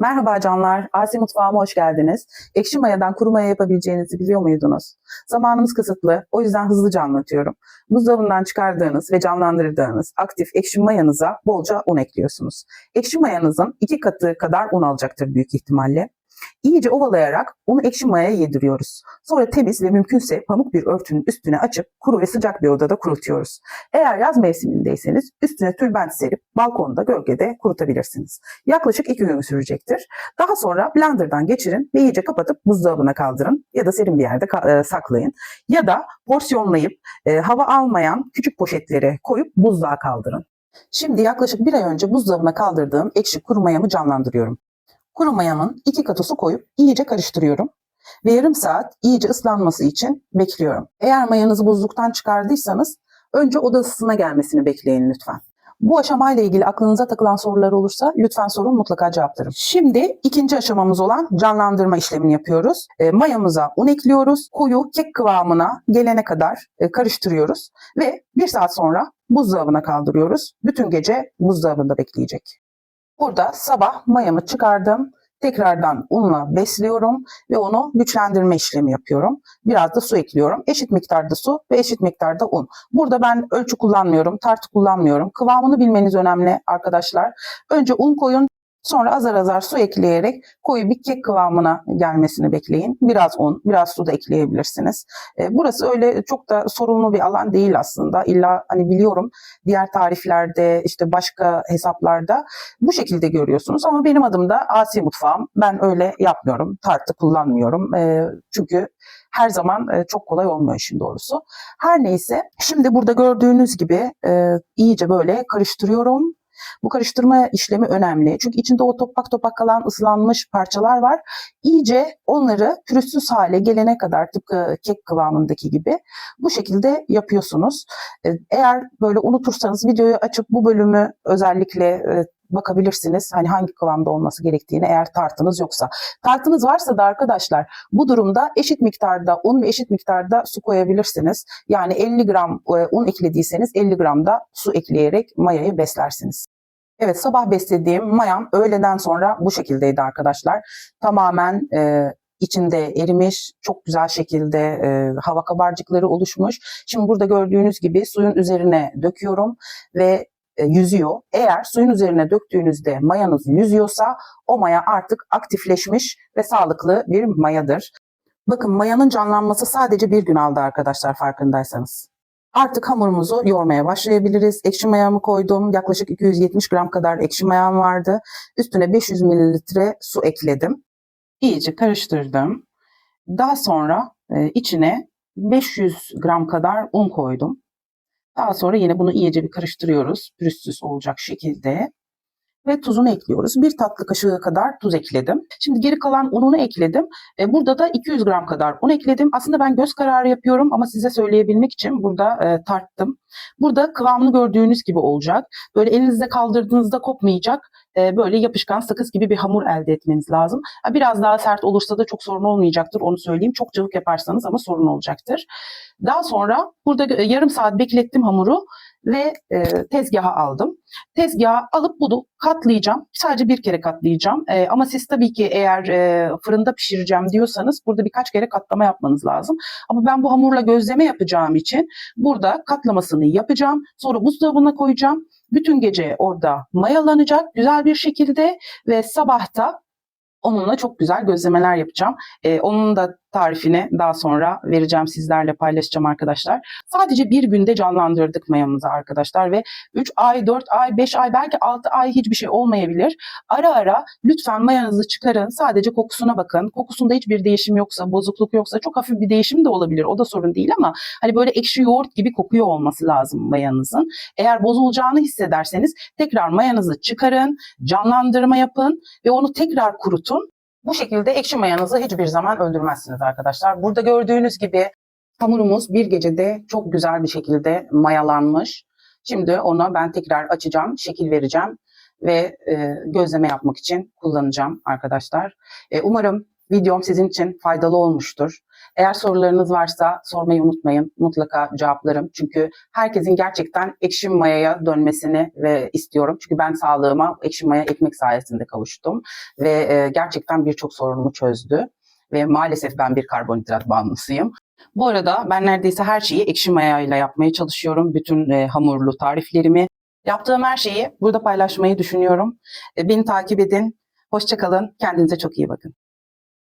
Merhaba canlar, Asi Mutfağıma hoş geldiniz. Ekşi mayadan kuru maya yapabileceğinizi biliyor muydunuz? Zamanımız kısıtlı, o yüzden hızlıca anlatıyorum. Buzdolabından çıkardığınız ve canlandırdığınız aktif ekşi mayanıza bolca un ekliyorsunuz. Ekşi mayanızın 2 katı kadar un alacaktır büyük ihtimalle. İyice ovalayarak unu ekşi mayaya yediriyoruz. Sonra temiz ve mümkünse pamuk bir örtünün üstüne açıp kuru ve sıcak bir odada kurutuyoruz. Eğer yaz mevsimindeyseniz üstüne tülbent serip balkonda gölgede kurutabilirsiniz. Yaklaşık 2 gün sürecektir. Daha sonra blenderdan geçirin ve iyice kapatıp buzdolabına kaldırın ya da serin bir yerde saklayın. Ya da porsiyonlayıp hava almayan küçük poşetlere koyup buzluğa kaldırın. Şimdi yaklaşık bir ay önce buzdolabına kaldırdığım ekşi kuru mayamı canlandırıyorum. Kuru mayamın 2 katı su koyup iyice karıştırıyorum ve yarım saat iyice ıslanması için bekliyorum. Eğer mayanızı buzluktan çıkardıysanız önce oda ısısına gelmesini bekleyin lütfen. Bu aşamayla ilgili aklınıza takılan sorular olursa lütfen sorun, mutlaka cevaplarım. Şimdi ikinci aşamamız olan canlandırma işlemini yapıyoruz. Mayamıza un ekliyoruz. Koyu kek kıvamına gelene kadar karıştırıyoruz ve 1 saat sonra buzdolabına kaldırıyoruz. Bütün gece buzdolabında bekleyecek. Burada sabah mayamı çıkardım. Tekrardan unla besliyorum ve onu güçlendirme işlemi yapıyorum. Biraz da su ekliyorum. Eşit miktarda su ve eşit miktarda un. Burada ben ölçü kullanmıyorum, tartı kullanmıyorum. Kıvamını bilmeniz önemli arkadaşlar. Önce un koyun. Sonra azar azar su ekleyerek koyu bir kek kıvamına gelmesini bekleyin. Biraz un, biraz su da ekleyebilirsiniz. Burası öyle çok da sorunlu bir alan değil aslında. İlla hani biliyorum diğer tariflerde işte başka hesaplarda bu şekilde görüyorsunuz. Ama benim adım da Asi Mutfağım. Ben öyle yapmıyorum. Tartı kullanmıyorum. Çünkü her zaman çok kolay olmuyor işin doğrusu. Her neyse, şimdi burada gördüğünüz gibi iyice böyle karıştırıyorum. Bu karıştırma işlemi önemli. Çünkü içinde o topak topak kalan ıslanmış parçalar var. İyice onları pürüzsüz hale gelene kadar tıpkı kek kıvamındaki gibi bu şekilde yapıyorsunuz. Eğer böyle unutursanız videoyu açıp bu bölümü özellikle bakabilirsiniz. Hani hangi kıvamda olması gerektiğini, eğer tartınız yoksa. Tartınız varsa da arkadaşlar bu durumda eşit miktarda un ve eşit miktarda su koyabilirsiniz. Yani 50 gram un eklediyseniz 50 gram da su ekleyerek mayayı beslersiniz. Evet, sabah beslediğim mayam öğleden sonra bu şekildeydi arkadaşlar. Tamamen içinde erimiş, çok güzel şekilde hava kabarcıkları oluşmuş. Şimdi burada gördüğünüz gibi suyun üzerine döküyorum ve yüzüyor. Eğer suyun üzerine döktüğünüzde mayanız yüzüyorsa o maya artık aktifleşmiş ve sağlıklı bir mayadır. Bakın, mayanın canlanması sadece 1 gün aldı arkadaşlar, farkındaysanız. Artık hamurumuzu yoğurmaya başlayabiliriz. Ekşi mayamı koydum. Yaklaşık 270 gram kadar ekşi mayam vardı. Üstüne 500 mililitre su ekledim. İyice karıştırdım. Daha sonra içine 500 gram kadar un koydum. Daha sonra yine bunu iyice bir karıştırıyoruz. Pürüzsüz olacak şekilde. Ve tuzunu ekliyoruz. 1 tatlı kaşığı kadar tuz ekledim. Şimdi geri kalan ununu ekledim. Burada da 200 gram kadar un ekledim. Aslında ben göz kararı yapıyorum ama size söyleyebilmek için burada tarttım. Burada kıvamını gördüğünüz gibi olacak. Böyle elinizde kaldırdığınızda kopmayacak. Böyle yapışkan sakız gibi bir hamur elde etmeniz lazım. Biraz daha sert olursa da çok sorun olmayacaktır, onu söyleyeyim. Çok cıvık yaparsanız ama sorun olacaktır. Daha sonra burada yarım saat beklettim hamuru ve tezgaha aldım. Tezgaha alıp bunu katlayacağım. Sadece 1 kere katlayacağım. Ama siz tabii ki eğer fırında pişireceğim diyorsanız burada birkaç kere katlama yapmanız lazım. Ama ben bu hamurla gözleme yapacağım için burada katlamasını yapacağım. Sonra buzdolabına koyacağım. Bütün gece orada mayalanacak güzel bir şekilde ve sabahta onunla çok güzel gözlemeler yapacağım. Onun da tarifini daha sonra vereceğim, sizlerle paylaşacağım arkadaşlar. Sadece 1 günde canlandırdık mayamızı arkadaşlar ve 3 ay, 4 ay, 5 ay, belki 6 ay hiçbir şey olmayabilir. Ara ara lütfen mayanızı çıkarın. Sadece kokusuna bakın. Kokusunda hiçbir değişim yoksa, bozukluk yoksa, çok hafif bir değişim de olabilir. O da sorun değil ama hani böyle ekşi yoğurt gibi kokuyor olması lazım mayanızın. Eğer bozulacağını hissederseniz tekrar mayanızı çıkarın, canlandırma yapın ve onu tekrar kurutun. Bu şekilde ekşi mayanızı hiçbir zaman öldürmezsiniz arkadaşlar. Burada gördüğünüz gibi hamurumuz bir gecede çok güzel bir şekilde mayalanmış. Şimdi onu ben tekrar açacağım, şekil vereceğim ve gözleme yapmak için kullanacağım arkadaşlar. Umarım videom sizin için faydalı olmuştur. Eğer sorularınız varsa sormayı unutmayın. Mutlaka cevaplarım. Çünkü herkesin gerçekten ekşi mayaya dönmesini istiyorum. Çünkü ben sağlığıma ekşi maya ekmek sayesinde kavuştum. Ve gerçekten birçok sorunumu çözdü. Ve maalesef ben bir karbonhidrat bağımlısıyım. Bu arada ben neredeyse her şeyi ekşi mayayla yapmaya çalışıyorum. Bütün hamurlu tariflerimi. Yaptığım her şeyi burada paylaşmayı düşünüyorum. Beni takip edin. Hoşça kalın. Kendinize çok iyi bakın.